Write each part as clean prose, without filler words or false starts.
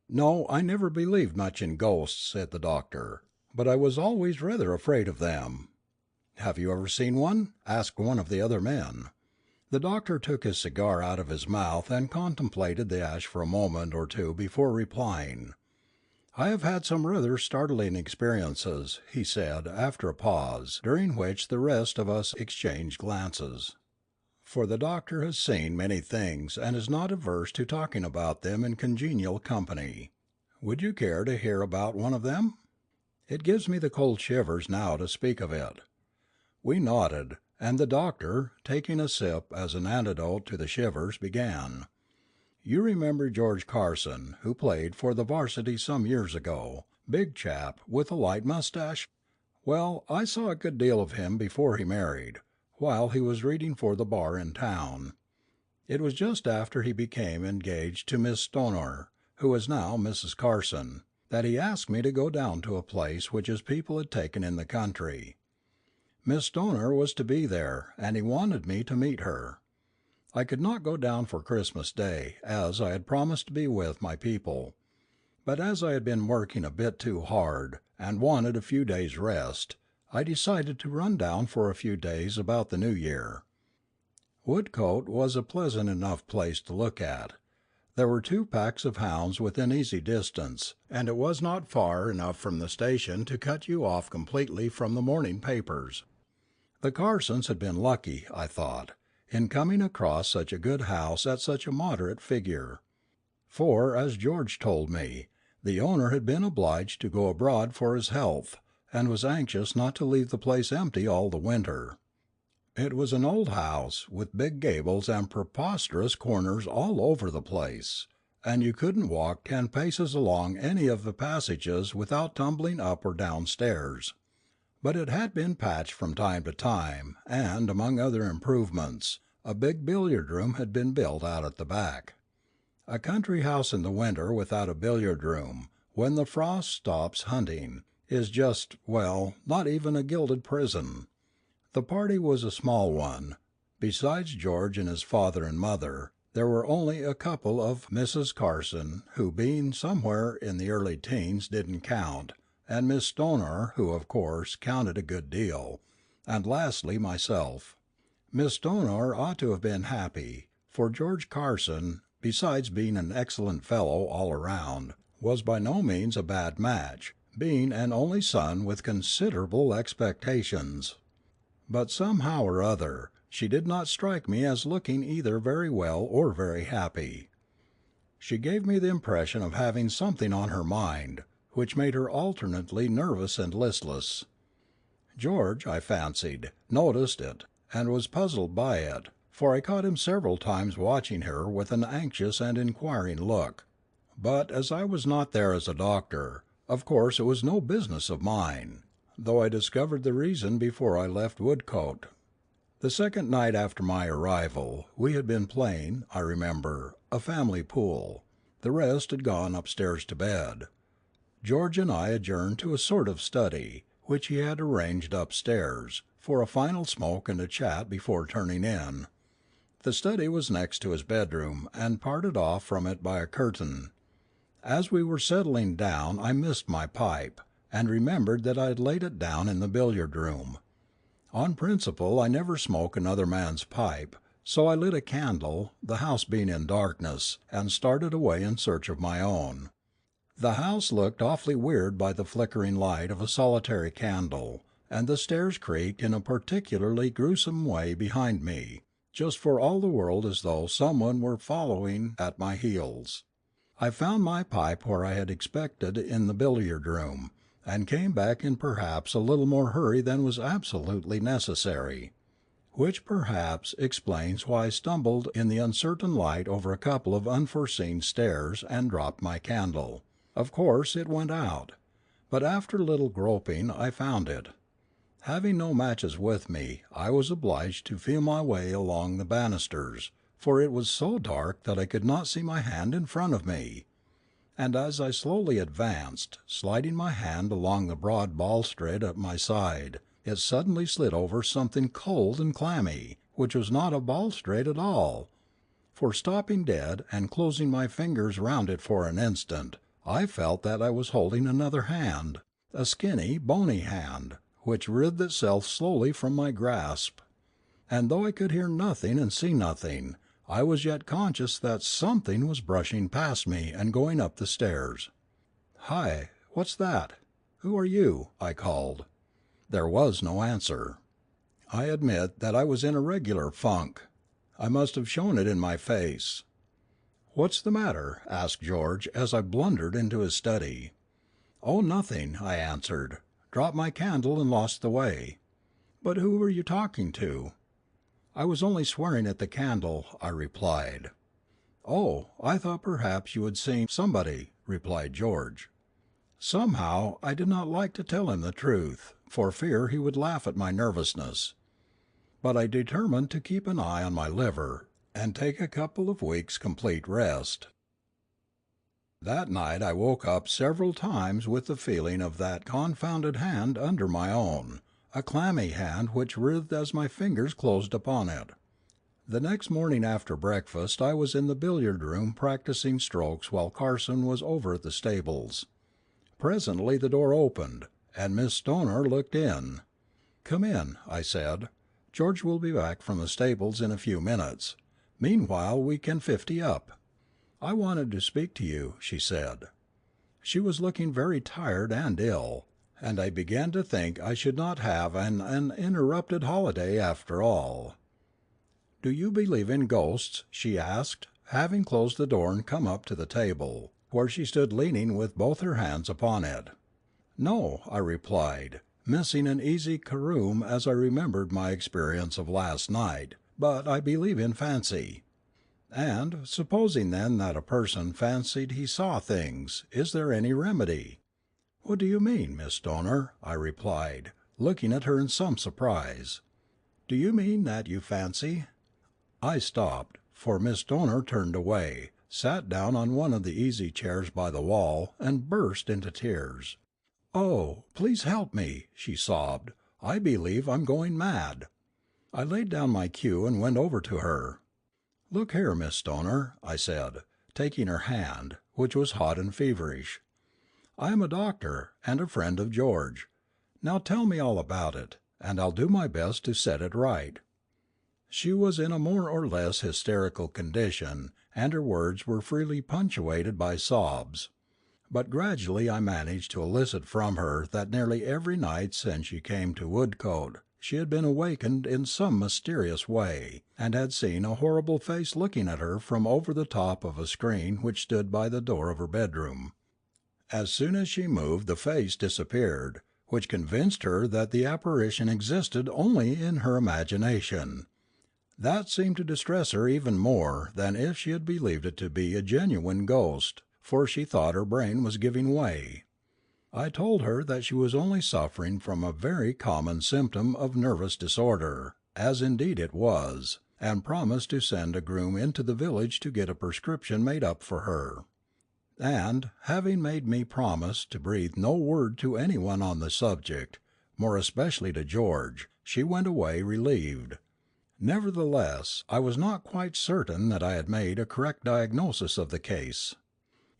"No, I never believed much in ghosts," said the doctor, "but I was always rather afraid of them." "Have you ever seen one?" asked one of the other men. The doctor took his cigar out of his mouth and contemplated the ash for a moment or two before replying. "I have had some rather startling experiences," he said, after a pause, during which the rest of us exchanged glances. For the doctor has seen many things and is not averse to talking about them in congenial company. "Would you care to hear about one of them? It gives me the cold shivers now to speak of it." We nodded, and the doctor, taking a sip as an antidote to the shivers, began. "You remember George Carson, who played for the Varsity some years ago, big chap, with a light mustache? Well, I saw a good deal of him before he married, while he was reading for the bar in town. It was just after he became engaged to Miss Stoner, who is now Mrs. Carson, that he asked me to go down to a place which his people had taken in the country. Miss Stoner was to be there, and he wanted me to meet her. I could not go down for Christmas Day, as I had promised to be with my people. But as I had been working a bit too hard, and wanted a few days' rest, I decided to run down for a few days about the New Year. Woodcote was a pleasant enough place to look at. There were 2 packs of hounds within easy distance, and it was not far enough from the station to cut you off completely from the morning papers. The Carsons had been lucky, I thought, in coming across such a good house at such a moderate figure. For, as George told me, the owner had been obliged to go abroad for his health, and was anxious not to leave the place empty all the winter. It was an old house, with big gables and preposterous corners all over the place, and you couldn't walk 10 paces along any of the passages without tumbling up or down stairs. But it had been patched from time to time, and, among other improvements, a big billiard room had been built out at the back. A country house in the winter without a billiard room, when the frost stops hunting, is just, well, not even a gilded prison. The party was a small one. Besides George and his father and mother, there were only a couple of Mrs. Carson, who, being somewhere in the early teens, didn't count, and Miss Stoner, who, of course, counted a good deal, and lastly myself. Miss Stoner ought to have been happy, for George Carson, besides being an excellent fellow all around, was by no means a bad match, being an only son with considerable expectations. But somehow or other, she did not strike me as looking either very well or very happy. She gave me the impression of having something on her mind, which made her alternately nervous and listless. George, I fancied, noticed it, and was puzzled by it, for I caught him several times watching her with an anxious and inquiring look. But as I was not there as a doctor, of course it was no business of mine, though I discovered the reason before I left Woodcote. The second night after my arrival, we had been playing, I remember, a family pool. The rest had gone upstairs to bed. George and I adjourned to a sort of study, which he had arranged upstairs, for a final smoke and a chat before turning in. The study was next to his bedroom, and parted off from it by a curtain. As we were settling down I missed my pipe, and remembered that I had laid it down in the billiard room. On principle I never smoke another man's pipe, so I lit a candle, the house being in darkness, and started away in search of my own. The house looked awfully weird by the flickering light of a solitary candle, and the stairs creaked in a particularly gruesome way behind me, just for all the world as though someone were following at my heels. I found my pipe where I had expected in the billiard room, and came back in perhaps a little more hurry than was absolutely necessary. Which perhaps explains why I stumbled in the uncertain light over a couple of unforeseen stairs, and dropped my candle. Of course it went out, but after a little groping I found it. Having no matches with me, I was obliged to feel my way along the banisters, for it was so dark that I could not see my hand in front of me. And as I slowly advanced, sliding my hand along the broad balustrade at my side, it suddenly slid over something cold and clammy, which was not a balustrade at all. For stopping dead, and closing my fingers round it for an instant, I felt that I was holding another hand, a skinny, bony hand, which writhed itself slowly from my grasp. And though I could hear nothing and see nothing, I was yet conscious that something was brushing past me and going up the stairs. "Hi, what's that? Who are you?" I called. There was no answer. I admit that I was in a regular funk. I must have shown it in my face. "What's the matter?" asked George as I blundered into his study. "Oh, nothing," I answered. "Dropped my candle and lost the way." "But who were you talking to?" "I was only swearing at the candle," I replied. "Oh, I thought perhaps you had seen somebody," replied George. Somehow I did not like to tell him the truth, for fear he would laugh at my nervousness. But I determined to keep an eye on my liver, and take a couple of weeks' complete rest. That night I woke up several times with the feeling of that confounded hand under my own, a clammy hand which writhed as my fingers closed upon it. The next morning after breakfast I was in the billiard room practising strokes while Carson was over at the stables. Presently the door opened, and Miss Stoner looked in. "Come in," I said. "George will be back from the stables in a few minutes. Meanwhile we can 50 up." "I wanted to speak to you," she said. She was looking very tired and ill, and I began to think I should not have an uninterrupted holiday after all. "Do you believe in ghosts?" she asked, having closed the door and come up to the table, where she stood leaning with both her hands upon it. "No," I replied, missing an easy caroom as I remembered my experience of last night, "but I believe in fancy." "And, supposing then that a person fancied he saw things, is there any remedy?" "What do you mean, Miss Stoner?" I replied, looking at her in some surprise. "Do you mean that you fancy—" I stopped, for Miss Stoner turned away, sat down on one of the easy chairs by the wall, and burst into tears. "Oh, please help me," she sobbed. "I believe I'm going mad." I laid down my cue and went over to her. "Look here, Miss Stoner," I said, taking her hand, which was hot and feverish. "I am a doctor, and a friend of George. Now tell me all about it, and I'll do my best to set it right." She was in a more or less hysterical condition, and her words were freely punctuated by sobs. But gradually I managed to elicit from her that nearly every night since she came to Woodcote she had been awakened in some mysterious way, and had seen a horrible face looking at her from over the top of a screen which stood by the door of her bedroom. As soon as she moved the face disappeared, which convinced her that the apparition existed only in her imagination. That seemed to distress her even more than if she had believed it to be a genuine ghost, for she thought her brain was giving way. I told her that she was only suffering from a very common symptom of nervous disorder, as indeed it was, and promised to send a groom into the village to get a prescription made up for her. And, having made me promise to breathe no word to anyone on the subject, more especially to George, she went away relieved. Nevertheless, I was not quite certain that I had made a correct diagnosis of the case.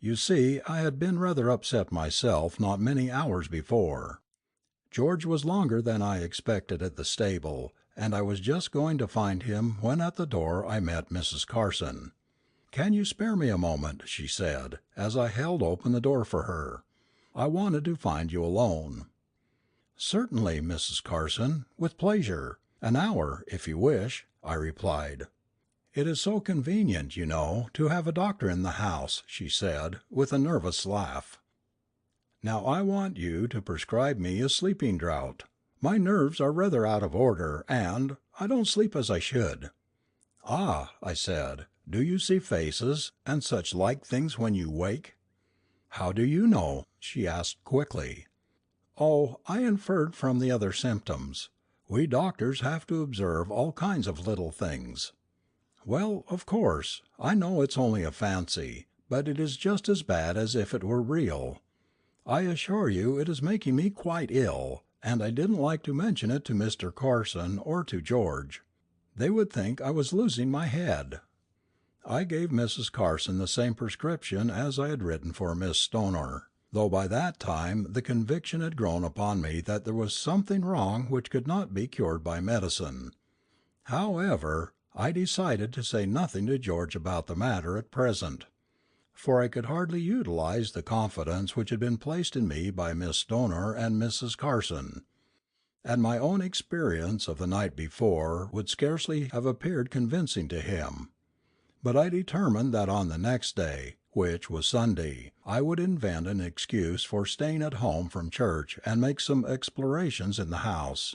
You see, I had been rather upset myself not many hours before. George was longer than I expected at the stable, and I was just going to find him when at the door I met Mrs. Carson. "Can you spare me a moment?" she said, as I held open the door for her. "I wanted to find you alone." "Certainly, Mrs. Carson, with pleasure. An hour, if you wish," I replied. "It is so convenient, you know, to have a doctor in the house," she said, with a nervous laugh. "Now I want you to prescribe me a sleeping draught. My nerves are rather out of order, and I don't sleep as I should." "Ah," I said, "do you see faces and such like things when you wake?" "How do you know?" she asked quickly. "Oh, I inferred from the other symptoms. We doctors have to observe all kinds of little things." "Well, of course, I know it's only a fancy, but it is just as bad as if it were real. I assure you it is making me quite ill, and I didn't like to mention it to Mr. Carson or to George. They would think I was losing my head." I gave Mrs. Carson the same prescription as I had written for Miss Stoner, though by that time the conviction had grown upon me that there was something wrong which could not be cured by medicine. However, I decided to say nothing to George about the matter at present, for I could hardly utilize the confidence which had been placed in me by Miss Stoner and Mrs. Carson, and my own experience of the night before would scarcely have appeared convincing to him. But I determined that on the next day, which was Sunday, I would invent an excuse for staying at home from church and make some explorations in the house.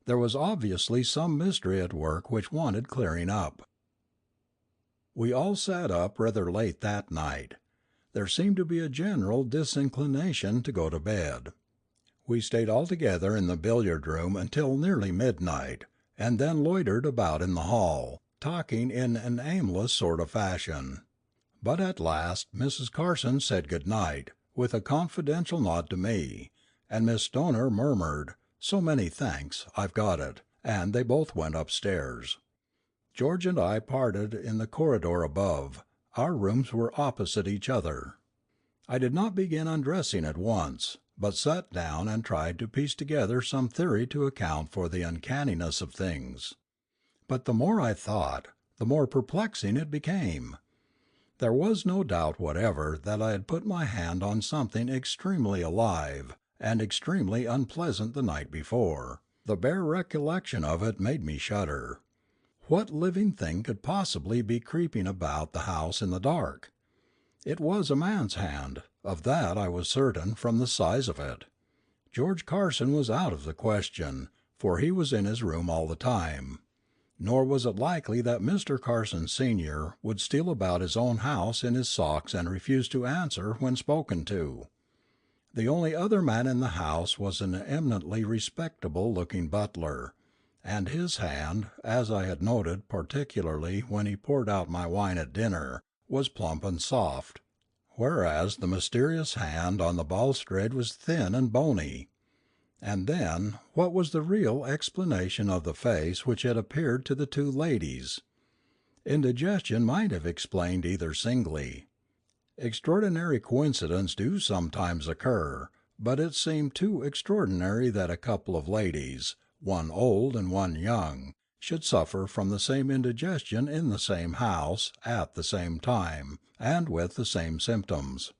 There was obviously some mystery at work which wanted clearing up. We all sat up rather late that night. There seemed to be a general disinclination to go to bed. We stayed all together in the billiard room until nearly midnight, and then loitered about in the hall, talking in an aimless sort of fashion. But at last Mrs. Carson said good night, with a confidential nod to me, and Miss Stoner murmured, "So many thanks, I've got it," and they both went upstairs. George and I parted in the corridor above. Our rooms were opposite each other. I did not begin undressing at once, but sat down and tried to piece together some theory to account for the uncanniness of things. But the more I thought, the more perplexing it became. There was no doubt whatever that I had put my hand on something extremely alive and extremely unpleasant the night before. The bare recollection of it made me shudder. What living thing could possibly be creeping about the house in the dark? It was a man's hand, of that I was certain from the size of it. George Carson was out of the question, for he was in his room all the time. Nor was it likely that Mr. Carson Sr. would steal about his own house in his socks and refuse to answer when spoken to. The only other man in the house was an eminently respectable-looking butler, and his hand, as I had noted particularly when he poured out my wine at dinner, was plump and soft, whereas the mysterious hand on the balustrade was thin and bony. And then, what was the real explanation of the face which had appeared to the two ladies? Indigestion might have explained either singly. Extraordinary coincidences do sometimes occur, but it seemed too extraordinary that a couple of ladies, one old and one young, should suffer from the same indigestion in the same house, at the same time, and with the same symptoms.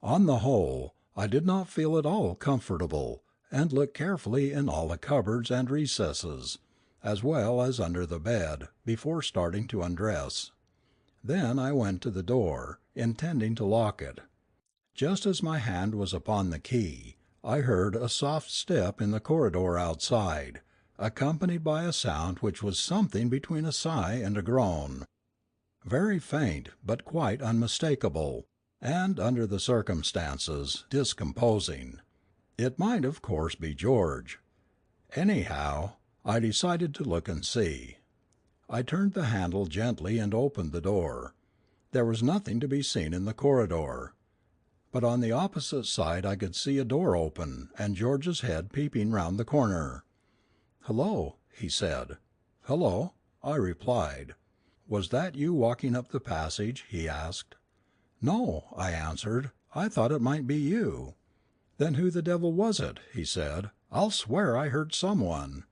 On the whole, I did not feel at all comfortable, and looked carefully in all the cupboards and recesses, as well as under the bed, before starting to undress. Then I went to the door, intending to lock it. Just as my hand was upon the key, I heard a soft step in the corridor outside, accompanied by a sound which was something between a sigh and a groan. Very faint, but quite unmistakable, and, under the circumstances, discomposing. It might of course be George. Anyhow, I decided to look and see. I turned the handle gently and opened the door. There was nothing to be seen in the corridor. But on the opposite side I could see a door open, and George's head peeping round the corner. "Hello," he said. "Hello," I replied. "Was that you walking up the passage?" he asked. "No," I answered. "I thought it might be you." "Then who the devil was it?" he said. "I'll swear I heard someone."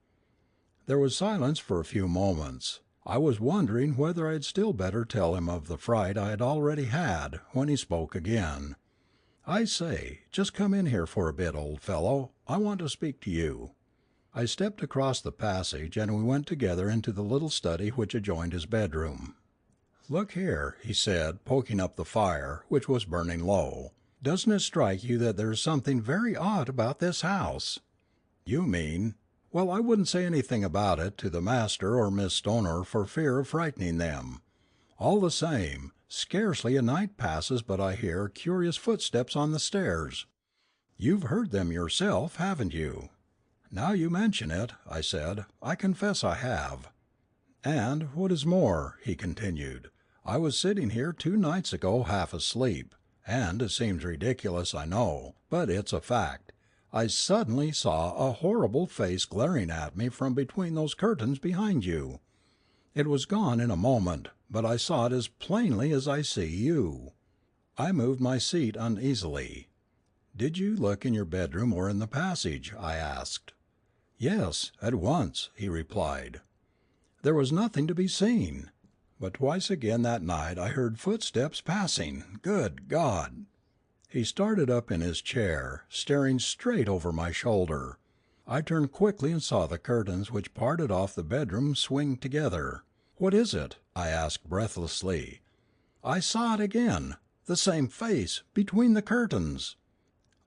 There was silence for a few moments. I was wondering whether I had still better tell him of the fright I had already had, when he spoke again. "I say, just come in here for a bit, old fellow. I want to speak to you." I stepped across the passage, and we went together into the little study which adjoined his bedroom. "Look here," he said, poking up the fire, which was burning low. "Doesn't it strike you that there is something very odd about this house?" "You mean—" "Well, I wouldn't say anything about it to the master or Miss Stoner for fear of frightening them. All the same, scarcely a night passes but I hear curious footsteps on the stairs. You've heard them yourself, haven't you?" "Now you mention it," I said, "I confess I have." "And, what is more," he continued, "I was sitting here 2 nights ago half asleep, and it seems ridiculous, I know, but it's a fact. I suddenly saw a horrible face glaring at me from between those curtains behind you. It was gone in a moment, but I saw it as plainly as I see you." I moved my seat uneasily. "Did you look in your bedroom or in the passage?" I asked. "Yes, at once," he replied. "There was nothing to be seen. But twice again that night I heard footsteps passing. Good God!" He started up in his chair, staring straight over my shoulder. I turned quickly and saw the curtains which parted off the bedroom swing together. "What is it?" I asked breathlessly. "I saw it again! The same face, between the curtains!"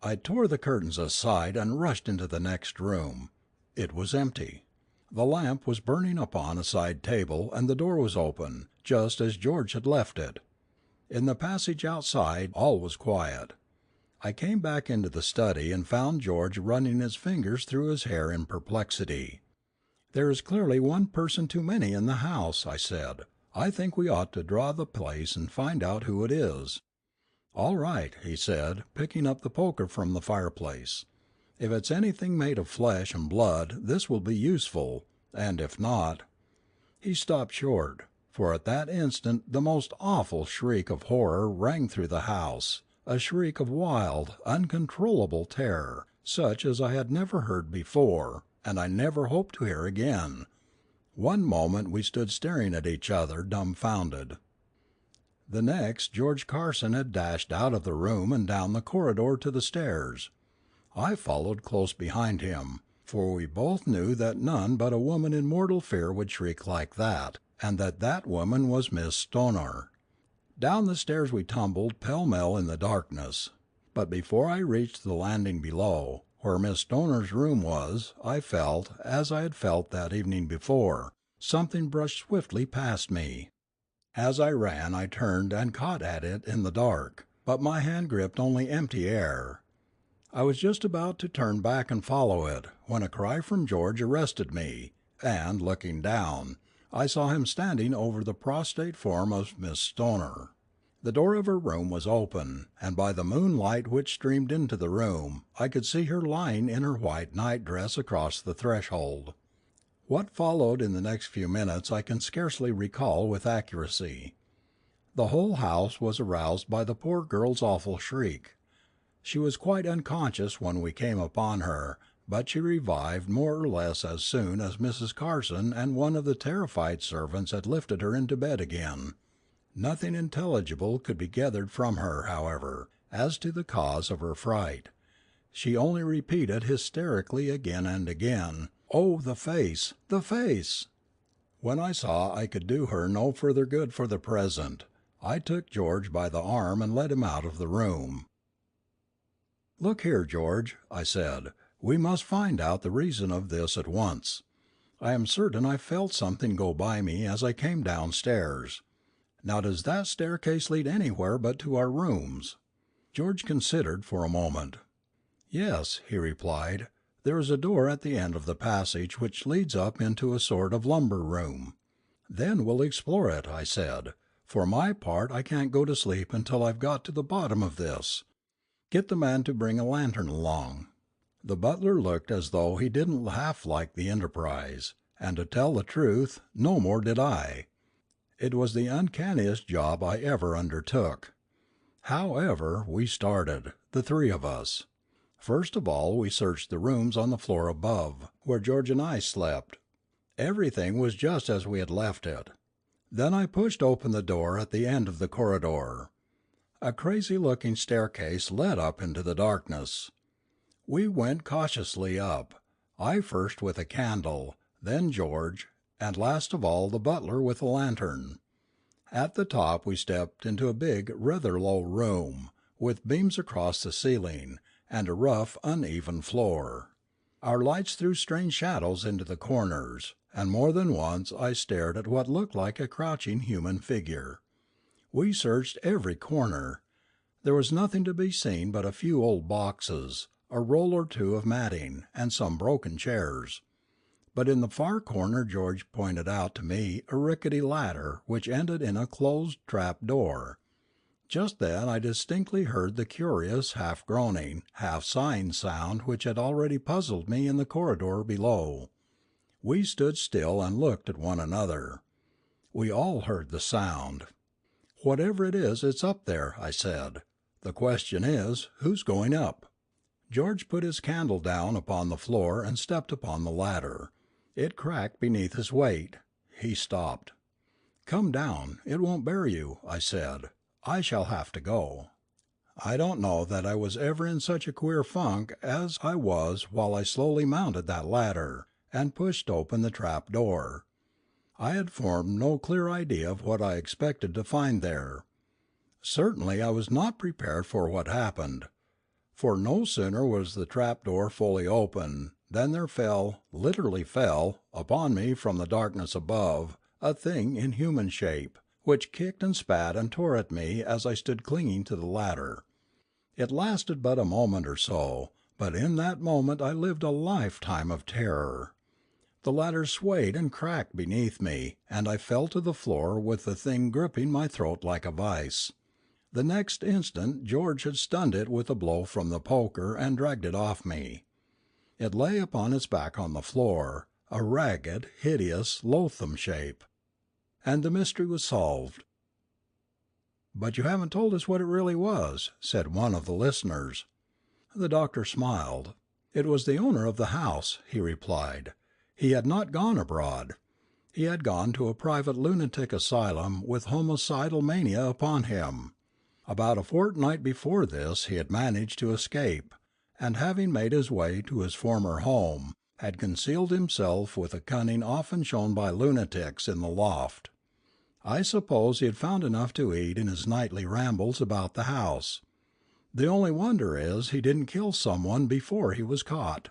I tore the curtains aside and rushed into the next room. It was empty. The lamp was burning upon a side table, and the door was open, just as George had left it. In the passage outside all was quiet. I came back into the study and found George running his fingers through his hair in perplexity. "There is clearly one person too many in the house," I said. "I think we ought to draw the place and find out who it is." "All right," he said, picking up the poker from the fireplace. "If it's anything made of flesh and blood this will be useful, and if not—" He stopped short, for at that instant the most awful shriek of horror rang through the house, a shriek of wild, uncontrollable terror, such as I had never heard before, and I never hope to hear again. One moment we stood staring at each other, dumbfounded. The next, George Carson had dashed out of the room and down the corridor to the stairs. I followed close behind him, for we both knew that none but a woman in mortal fear would shriek like that, and that that woman was Miss Stoner. Down the stairs we tumbled pell-mell in the darkness. But before I reached the landing below, where Miss Stoner's room was, I felt, as I had felt that evening before, something brush swiftly past me. As I ran I turned and caught at it in the dark, but my hand gripped only empty air. I was just about to turn back and follow it, when a cry from George arrested me, and, looking down, I saw him standing over the prostrate form of Miss Stoner. The door of her room was open, and by the moonlight which streamed into the room I could see her lying in her white night-dress across the threshold. What followed in the next few minutes I can scarcely recall with accuracy. The whole house was aroused by the poor girl's awful shriek. She was quite unconscious when we came upon her, but she revived more or less as soon as Mrs. Carson and one of the terrified servants had lifted her into bed again. Nothing intelligible could be gathered from her, however, as to the cause of her fright. She only repeated hysterically again and again, "Oh, the face, the face!" When I saw I could do her no further good for the present, I took George by the arm and led him out of the room. "Look here, George," I said, "we must find out the reason of this at once. I am certain I felt something go by me as I came downstairs. Now does that staircase lead anywhere but to our rooms?" George considered for a moment. "Yes," he replied, "there is a door at the end of the passage which leads up into a sort of lumber room." "Then we'll explore it," I said. "For my part I can't go to sleep until I've got to the bottom of this. Get the man to bring a lantern along." The butler looked as though he didn't half like the enterprise, and to tell the truth, no more did I. It was the uncanniest job I ever undertook. However, we started, the three of us. First of all we searched the rooms on the floor above, where George and I slept. Everything was just as we had left it. Then I pushed open the door at the end of the corridor. A crazy-looking staircase led up into the darkness. We went cautiously up, I first with a candle, then George, and last of all the butler with a lantern. At the top we stepped into a big, rather low room, with beams across the ceiling, and a rough, uneven floor. Our lights threw strange shadows into the corners, and more than once I stared at what looked like a crouching human figure. We searched every corner. There was nothing to be seen but a few old boxes, a roll or two of matting, and some broken chairs. But in the far corner George pointed out to me a rickety ladder which ended in a closed trap door. Just then I distinctly heard the curious half-groaning, half-sighing sound which had already puzzled me in the corridor below. We stood still and looked at one another. We all heard the sound. "Whatever it is, it's up there," I said. "The question is, who's going up?" George put his candle down upon the floor and stepped upon the ladder. It cracked beneath his weight. He stopped. "Come down. It won't bear you," I said. "I shall have to go." I don't know that I was ever in such a queer funk as I was while I slowly mounted that ladder, and pushed open the trap door. I had formed no clear idea of what I expected to find there. Certainly I was not prepared for what happened. For no sooner was the trap door fully open, than there literally fell, upon me from the darkness above, a thing in human shape, which kicked and spat and tore at me as I stood clinging to the ladder. It lasted but a moment or so, but in that moment I lived a lifetime of terror. The ladder swayed and cracked beneath me, and I fell to the floor with the thing gripping my throat like a vice. The next instant George had stunned it with a blow from the poker and dragged it off me. It lay upon its back on the floor, a ragged, hideous, loathsome shape. And the mystery was solved. "But you haven't told us what it really was," said one of the listeners. The doctor smiled. "It was the owner of the house," he replied. "He had not gone abroad. He had gone to a private lunatic asylum with homicidal mania upon him. About a fortnight before this he had managed to escape, and having made his way to his former home, had concealed himself with a cunning often shown by lunatics in the loft. I suppose he had found enough to eat in his nightly rambles about the house. The only wonder is he didn't kill someone before he was caught."